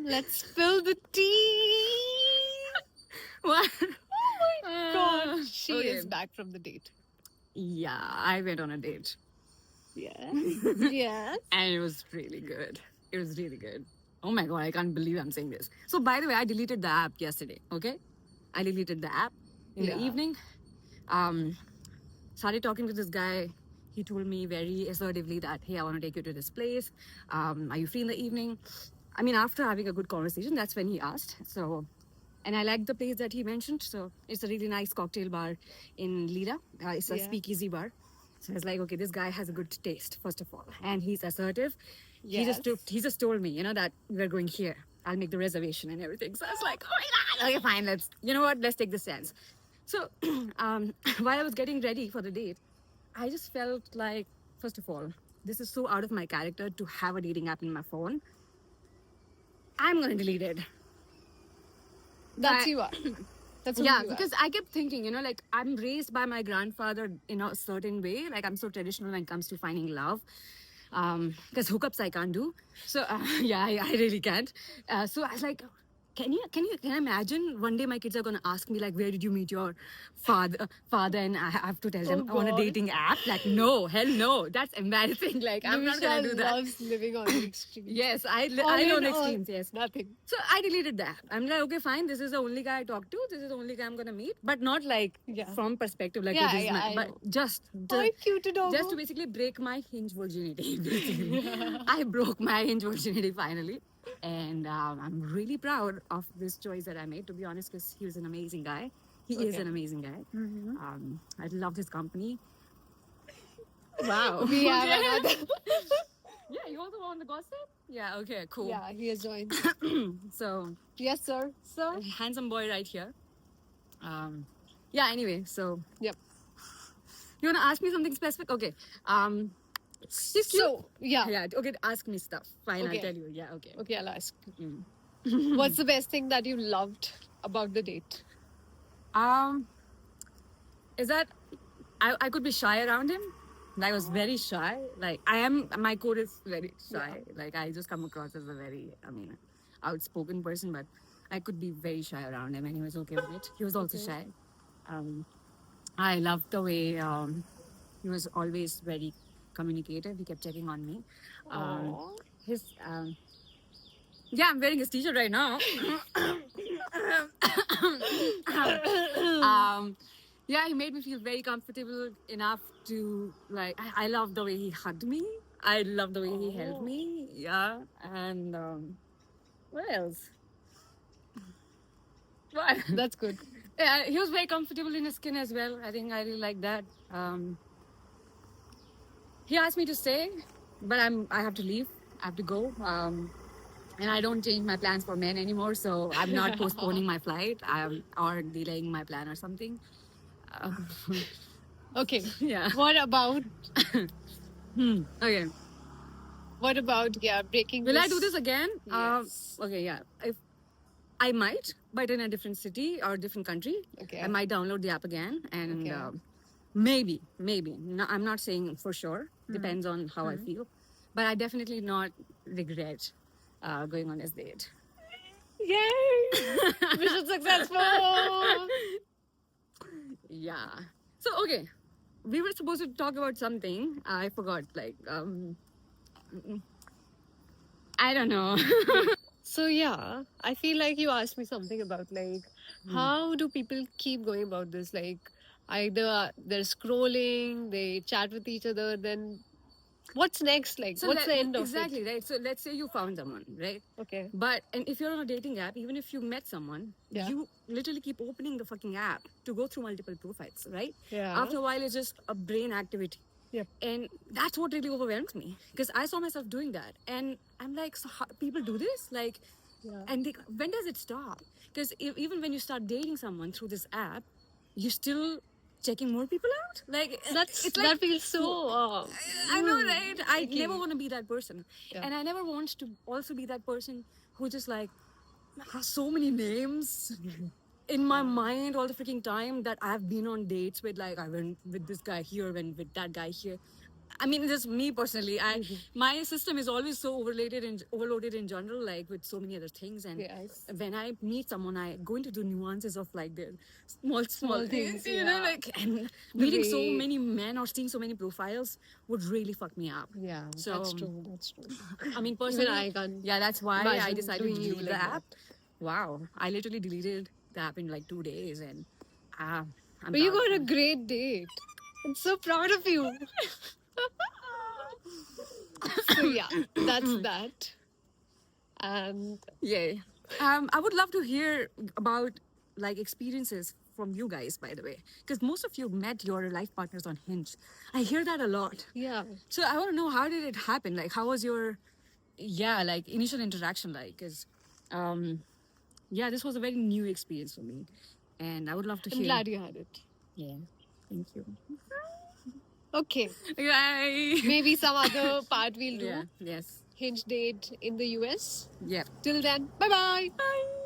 Let's spill the tea. What? Oh my god. She okay. is back from the date. Yeah, I went on a date. Yeah. Yes. And it was really good. It was really good. Oh my god, I can't believe I'm saying this. So, by the way, I deleted the app yesterday, okay? I deleted the app in the Yeah. evening. Um, started talking to this guy. He told me very assertively that, hey, I want to take you to this place. Are you free in the evening? I mean, after having a good conversation, that's when he asked. So, and I liked the place that he mentioned. So, it's a really nice cocktail bar in Lira. It's a Yeah. speakeasy bar. So I was like, okay, this guy has a good taste, first of all, and he's assertive. Yes. He just told me, that we're going here. I'll make the reservation and everything. So I was like, oh my god, okay, fine. Let's take this chance. So while I was getting ready for the date, I just felt like, first of all, this is so out of my character to have a dating app in my phone. I'm gonna delete it. That's I- you are. That's who Yeah, you because I kept thinking, like I'm raised by my grandfather in a certain way. Like I'm so traditional when it comes to finding love. Because hookups I can't do. So yeah, I really can't. So I was like, can you imagine one day my kids are gonna ask me like, where did you meet your father, and I have to tell them Oh, on a God. dating app? Like, no, hell no, that's embarrassing. Like, I'm not gonna do that. loves living on the extreme. Yes, I All know in the all, extremes. Yes. Nothing. So I deleted that. I'm like, okay, fine. This is the only guy I talk to. This is the only guy I'm gonna meet. But not like Yeah. from perspective like Yeah, this is yeah, my, I but know. just Hi, cute doggo. just to basically break my hinge virginity. Basically. I broke my hinge virginity finally, and I'm really proud of this choice that I made. To be honest, because he was an amazing guy. He is Okay. an amazing guy. I loved his company. Wow. We have Okay. another. Yeah, you also want the gossip? Yeah. Okay. Cool. Yeah, he has joined. So Yes, sir. Sir. handsome boy right here. Yeah. Anyway, so Yep. you wanna ask me something specific? Okay. He's cute. So, yeah. Yeah. Okay. Ask me stuff. Fine. Okay. I'll tell you. Yeah. Okay. Okay, I'll ask. What's the best thing that you loved about the date? Is that I could be shy around him. I was very shy. Like I am. My code is very shy. Like I just come across as a very, outspoken person. But I could be very shy around him, and he was okay with it. He was also shy. I loved the way he was always very communicative. He kept checking on me. Aw. His yeah, I'm wearing his t-shirt right now. Yeah, he made me feel very comfortable enough to like. I love the way he hugged me. I love the way he held me. Yeah, and what else? What? That's good. Yeah, he was very comfortable in his skin as well. I think I really like that. He asked me to stay, but I have to leave. I have to go. And I don't change my plans for men anymore, so I'm not postponing my flight or delaying my plan or something. Okay. Yeah. What about Okay. breaking Will I do this again? Yes. Okay, yeah. If I might, but in a different city or different country. Okay. I might download the app again and Okay. maybe. No, I'm not saying for sure. Depends on how I feel. But I definitely not regret going on this date. Yay! Mission successful! Yeah. So okay, we were supposed to talk about something. I forgot. Like I don't know. So yeah, I feel like you asked me something about like how do people keep going about this? Like either they're scrolling, they chat with each other, then what's next? Like what's the end of exactly it? right. So let's say you found someone, right? Okay. But and if you're on a dating app, even if you met someone, Yeah. you literally keep opening the fucking app to go through multiple profiles, right? Yeah. After a while, it's just a brain activity. Yep. And that's what really overwhelms me because I saw myself doing that, and I'm like, so how, people do this, like, Yeah. and when does it stop? Because even when you start dating someone through this app, you're still checking more people out. Like That feels so I know, right? I icky. never want to be that person, Yeah. and I never want to also be that person who just like has so many names in my mind all the freaking time that I've been on dates with. Like I went with this guy here, went with that guy here. I mean, just me personally. My system is always so overloaded in general, like with so many other things. And Yes. when I meet someone, I go into the nuances of like the small things, things, you know, yeah. like and The meeting so way- many men or seeing so many profiles would really fuck me up. Yeah, So that's true. That's true. I mean, personally, I can't yeah, that's why I imagine decided to doing you delete like the app. that. Wow, I literally deleted the app in like 2 days, and I'm But you proud of got a me. great date. I'm so proud of you. So yeah, that's that. And Yeah. I would love to hear about like experiences from you guys, by the way, because most of you met your life partners on Hinge. I hear that a lot. yeah, So I want to know, how did it happen? Like, how was your, like initial interaction like? Because, yeah, this was a very new experience for me, and I would love to I'm hear. glad you had it. Yeah. Thank you. Okay, Yay. maybe some other part we'll do. Yeah. Yes. Hinge date in the US. Yeah. Till then, bye bye. Bye.